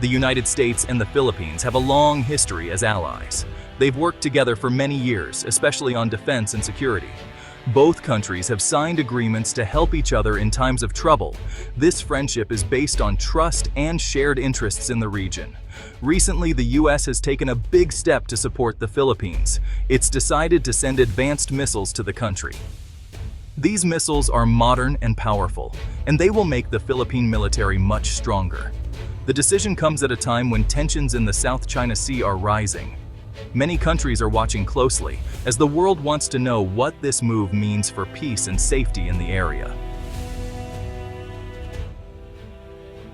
The United States and the Philippines have a long history as allies. They've worked together for many years, especially on defense and security. Both countries have signed agreements to help each other in times of trouble. This friendship is based on trust and shared interests in the region. Recently, the U.S. has taken a big step to support the Philippines. It's decided to send advanced missiles to the country. These missiles are modern and powerful, and they will make the Philippine military much stronger. The decision comes at a time when tensions in the South China Sea are rising. Many countries are watching closely, as the world wants to know what this move means for peace and safety in the area.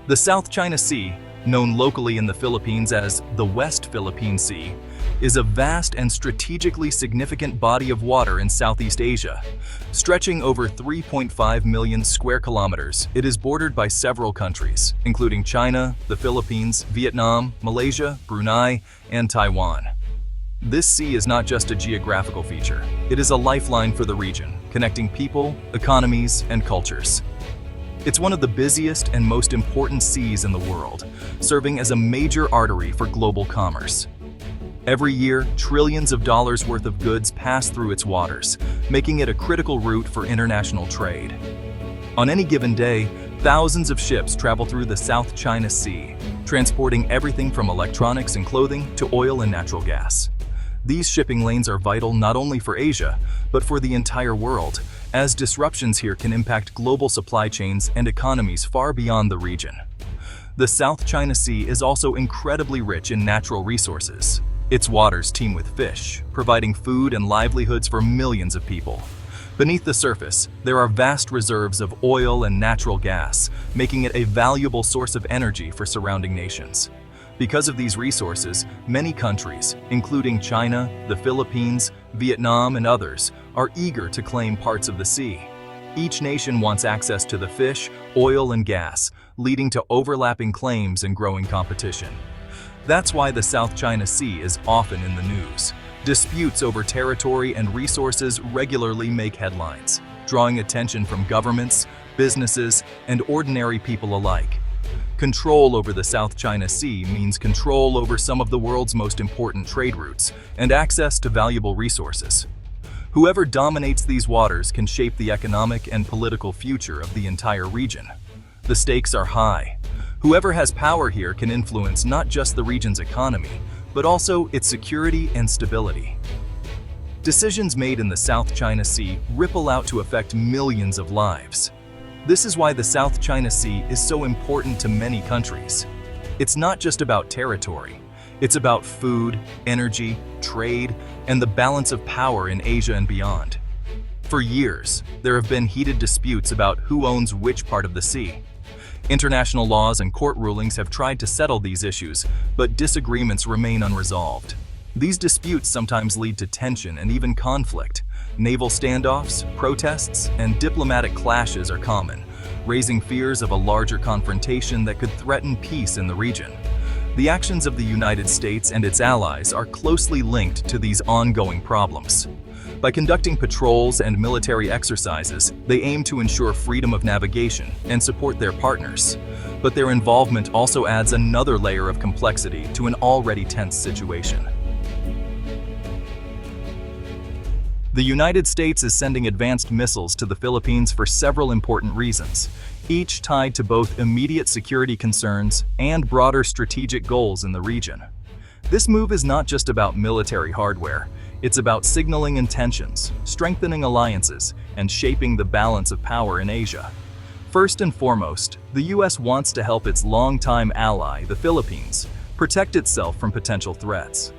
The South China Sea, known locally in the Philippines as the West Philippine Sea, is a vast and strategically significant body of water in Southeast Asia. Stretching over 3.5 million square kilometers, it is bordered by several countries, including China, the Philippines, Vietnam, Malaysia, Brunei, and Taiwan. This sea is not just a geographical feature. It is a lifeline for the region, connecting people, economies, and cultures. It's one of the busiest and most important seas in the world, serving as a major artery for global commerce. Every year, trillions of dollars worth of goods pass through its waters, making it a critical route for international trade. On any given day, thousands of ships travel through the South China Sea, transporting everything from electronics and clothing to oil and natural gas. These shipping lanes are vital not only for Asia, but for the entire world, as disruptions here can impact global supply chains and economies far beyond the region. The South China Sea is also incredibly rich in natural resources. Its waters teem with fish, providing food and livelihoods for millions of people. Beneath the surface, there are vast reserves of oil and natural gas, making it a valuable source of energy for surrounding nations. Because of these resources, many countries, including China, the Philippines, Vietnam, and others, are eager to claim parts of the sea. Each nation wants access to the fish, oil, and gas, leading to overlapping claims and growing competition. That's why the South China Sea is often in the news. Disputes over territory and resources regularly make headlines, drawing attention from governments, businesses, and ordinary people alike. Control over the South China Sea means control over some of the world's most important trade routes and access to valuable resources. Whoever dominates these waters can shape the economic and political future of the entire region. The stakes are high. Whoever has power here can influence not just the region's economy, but also its security and stability. Decisions made in the South China Sea ripple out to affect millions of lives. This is why the South China Sea is so important to many countries. It's not just about territory. It's about food, energy, trade, and the balance of power in Asia and beyond. For years, there have been heated disputes about who owns which part of the sea. International laws and court rulings have tried to settle these issues, but disagreements remain unresolved. These disputes sometimes lead to tension and even conflict. Naval standoffs, protests, and diplomatic clashes are common, raising fears of a larger confrontation that could threaten peace in the region. The actions of the United States and its allies are closely linked to these ongoing problems. By conducting patrols and military exercises, they aim to ensure freedom of navigation and support their partners. But their involvement also adds another layer of complexity to an already tense situation. The United States is sending advanced missiles to the Philippines for several important reasons, each tied to both immediate security concerns and broader strategic goals in the region. This move is not just about military hardware. It's about signaling intentions, strengthening alliances, and shaping the balance of power in Asia. First and foremost, the U.S. wants to help its longtime ally, the Philippines, protect itself from potential threats.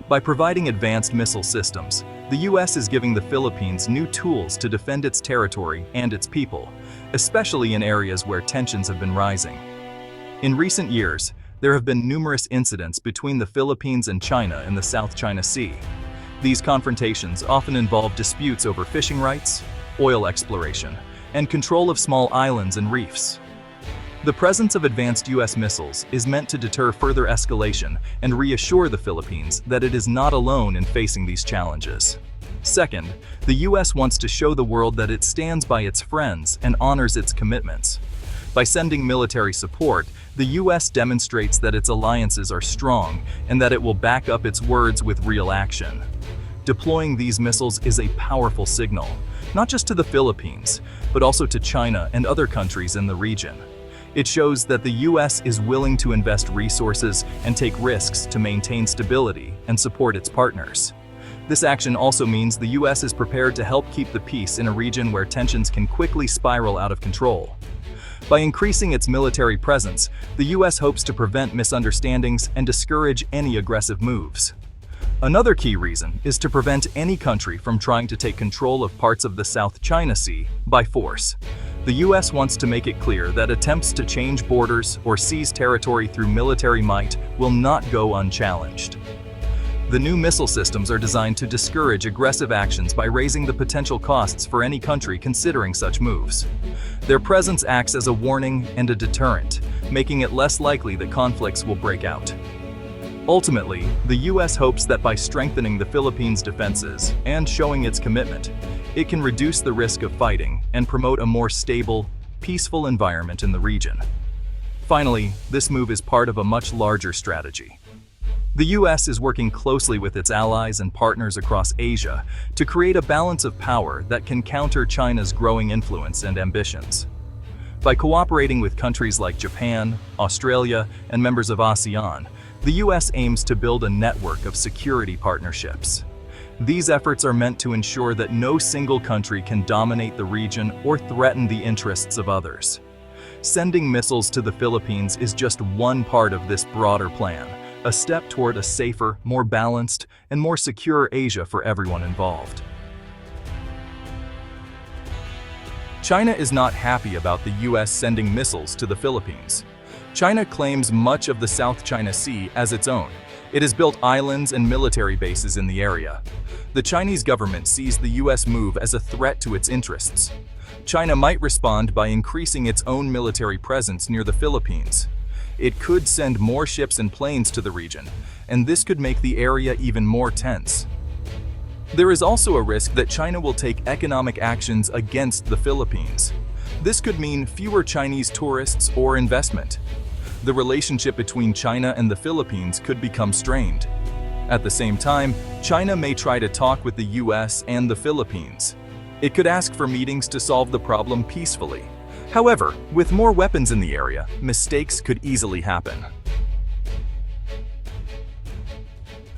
By providing advanced missile systems, the U.S. is giving the Philippines new tools to defend its territory and its people, especially in areas where tensions have been rising. In recent years, there have been numerous incidents between the Philippines and China in the South China Sea. These confrontations often involve disputes over fishing rights, oil exploration, and control of small islands and reefs. The presence of advanced U.S. missiles is meant to deter further escalation and reassure the Philippines that it is not alone in facing these challenges. Second, the U.S. wants to show the world that it stands by its friends and honors its commitments. By sending military support, the US demonstrates that its alliances are strong and that it will back up its words with real action. Deploying these missiles is a powerful signal, not just to the Philippines, but also to China and other countries in the region. It shows that the US is willing to invest resources and take risks to maintain stability and support its partners. This action also means the US is prepared to help keep the peace in a region where tensions can quickly spiral out of control. By increasing its military presence, the US hopes to prevent misunderstandings and discourage any aggressive moves. Another key reason is to prevent any country from trying to take control of parts of the South China Sea by force. The US wants to make it clear that attempts to change borders or seize territory through military might will not go unchallenged. The new missile systems are designed to discourage aggressive actions by raising the potential costs for any country considering such moves. Their presence acts as a warning and a deterrent, making it less likely that conflicts will break out. Ultimately, the US hopes that by strengthening the Philippines' defenses and showing its commitment, it can reduce the risk of fighting and promote a more stable, peaceful environment in the region. Finally, this move is part of a much larger strategy. The US is working closely with its allies and partners across Asia to create a balance of power that can counter China's growing influence and ambitions. By cooperating with countries like Japan, Australia, and members of ASEAN, the US aims to build a network of security partnerships. These efforts are meant to ensure that no single country can dominate the region or threaten the interests of others. Sending missiles to the Philippines is just one part of this broader plan, a step toward a safer, more balanced, and more secure Asia for everyone involved. China is not happy about the US sending missiles to the Philippines. China claims much of the South China Sea as its own. It has built islands and military bases in the area. The Chinese government sees the US move as a threat to its interests. China might respond by increasing its own military presence near the Philippines. It could send more ships and planes to the region, and this could make the area even more tense. There is also a risk that China will take economic actions against the Philippines. This could mean fewer Chinese tourists or investment. The relationship between China and the Philippines could become strained. At the same time, China may try to talk with the US and the Philippines. It could ask for meetings to solve the problem peacefully. However, with more weapons in the area, mistakes could easily happen.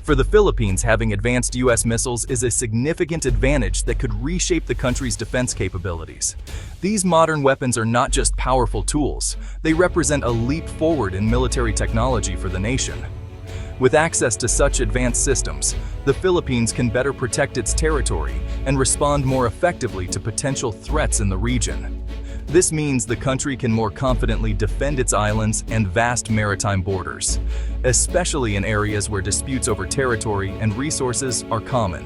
For the Philippines, having advanced US missiles is a significant advantage that could reshape the country's defense capabilities. These modern weapons are not just powerful tools, they represent a leap forward in military technology for the nation. With access to such advanced systems, the Philippines can better protect its territory and respond more effectively to potential threats in the region. This means the country can more confidently defend its islands and vast maritime borders, especially in areas where disputes over territory and resources are common.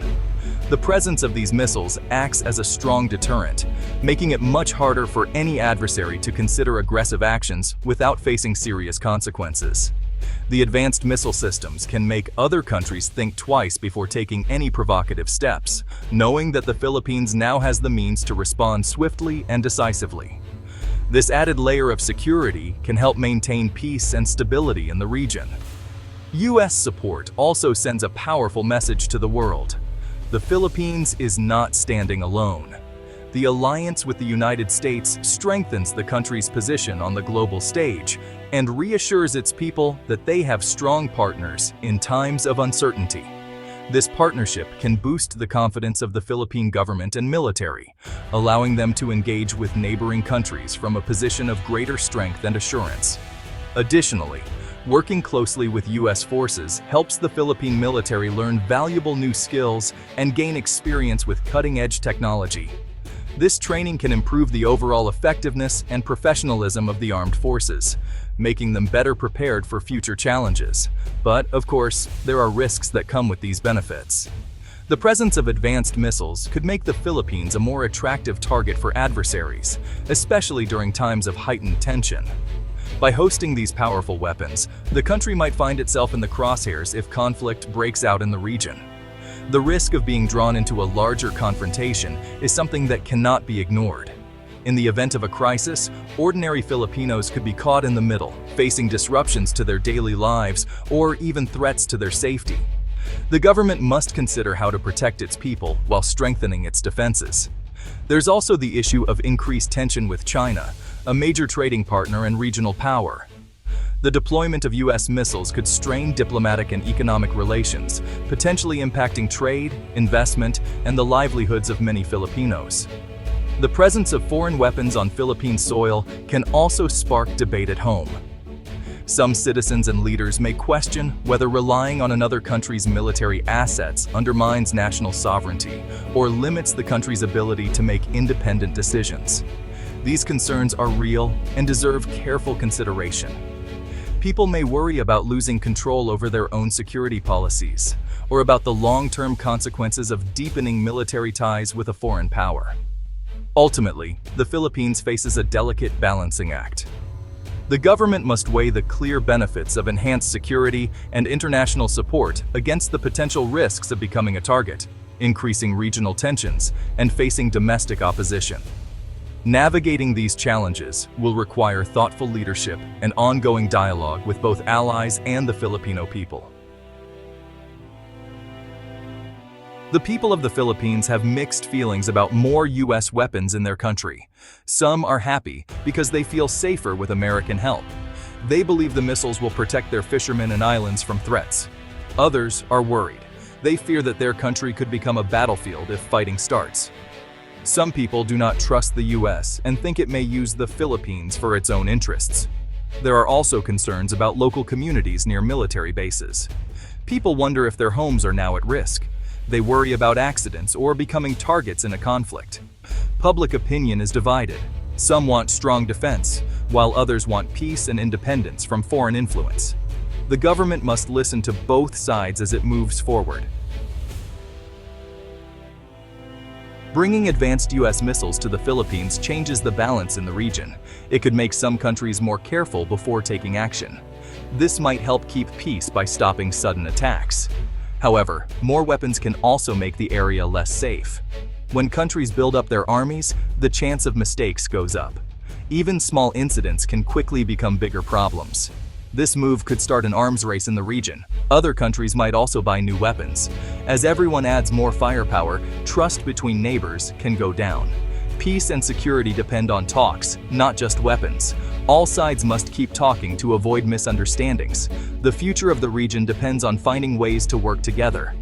The presence of these missiles acts as a strong deterrent, making it much harder for any adversary to consider aggressive actions without facing serious consequences. The advanced missile systems can make other countries think twice before taking any provocative steps, knowing that the Philippines now has the means to respond swiftly and decisively. This added layer of security can help maintain peace and stability in the region. US support also sends a powerful message to the world. The Philippines is not standing alone. The alliance with the United States strengthens the country's position on the global stage and reassures its people that they have strong partners in times of uncertainty. This partnership can boost the confidence of the Philippine government and military, allowing them to engage with neighboring countries from a position of greater strength and assurance. Additionally, working closely with US forces helps the Philippine military learn valuable new skills and gain experience with cutting-edge technology. This training can improve the overall effectiveness and professionalism of the armed forces, making them better prepared for future challenges. But, of course, there are risks that come with these benefits. The presence of advanced missiles could make the Philippines a more attractive target for adversaries, especially during times of heightened tension. By hosting these powerful weapons, the country might find itself in the crosshairs if conflict breaks out in the region. The risk of being drawn into a larger confrontation is something that cannot be ignored. In the event of a crisis, ordinary Filipinos could be caught in the middle, facing disruptions to their daily lives or even threats to their safety. The government must consider how to protect its people while strengthening its defenses. There's also the issue of increased tension with China, a major trading partner and regional power. The deployment of U.S. missiles could strain diplomatic and economic relations, potentially impacting trade, investment, and the livelihoods of many Filipinos. The presence of foreign weapons on Philippine soil can also spark debate at home. Some citizens and leaders may question whether relying on another country's military assets undermines national sovereignty or limits the country's ability to make independent decisions. These concerns are real and deserve careful consideration. People may worry about losing control over their own security policies, or about the long-term consequences of deepening military ties with a foreign power. Ultimately, the Philippines faces a delicate balancing act. The government must weigh the clear benefits of enhanced security and international support against the potential risks of becoming a target, increasing regional tensions, and facing domestic opposition. Navigating these challenges will require thoughtful leadership and ongoing dialogue with both allies and the Filipino people. The people of the Philippines have mixed feelings about more U.S. weapons in their country. Some are happy because they feel safer with American help. They believe the missiles will protect their fishermen and islands from threats. Others are worried. They fear that their country could become a battlefield if fighting starts. Some people do not trust the U.S. and think it may use the Philippines for its own interests. There are also concerns about local communities near military bases. People wonder if their homes are now at risk. They worry about accidents or becoming targets in a conflict. Public opinion is divided. Some want strong defense, while others want peace and independence from foreign influence. The government must listen to both sides as it moves forward. Bringing advanced U.S. missiles to the Philippines changes the balance in the region. It could make some countries more careful before taking action. This might help keep peace by stopping sudden attacks. However, more weapons can also make the area less safe. When countries build up their armies, the chance of mistakes goes up. Even small incidents can quickly become bigger problems. This move could start an arms race in the region. Other countries might also buy new weapons. As everyone adds more firepower, trust between neighbors can go down. Peace and security depend on talks, not just weapons. All sides must keep talking to avoid misunderstandings. The future of the region depends on finding ways to work together.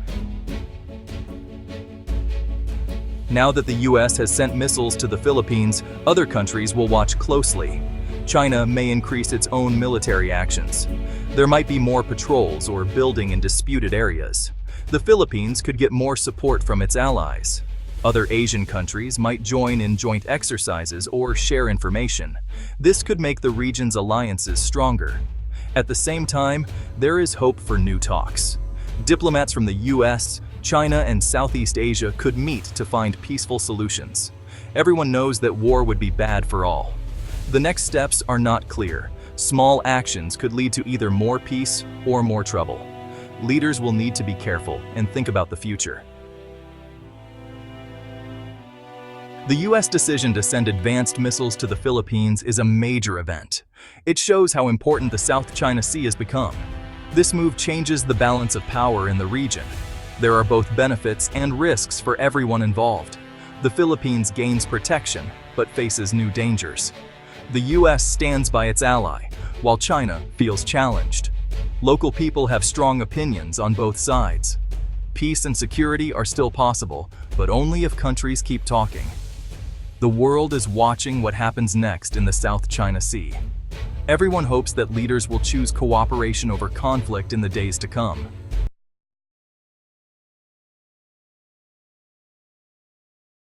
Now that the U.S. has sent missiles to the Philippines, other countries will watch closely. China may increase its own military actions. There might be more patrols or building in disputed areas. The Philippines could get more support from its allies. Other Asian countries might join in joint exercises or share information. This could make the region's alliances stronger. At the same time, there is hope for new talks. Diplomats from the U.S., China, and Southeast Asia could meet to find peaceful solutions. Everyone knows that war would be bad for all. The next steps are not clear. Small actions could lead to either more peace or more trouble. Leaders will need to be careful and think about the future. The U.S. decision to send advanced missiles to the Philippines is a major event. It shows how important the South China Sea has become. This move changes the balance of power in the region. There are both benefits and risks for everyone involved. The Philippines gains protection, but faces new dangers. The U.S. stands by its ally, while China feels challenged. Local people have strong opinions on both sides. Peace and security are still possible, but only if countries keep talking. The world is watching what happens next in the South China Sea. Everyone hopes that leaders will choose cooperation over conflict in the days to come.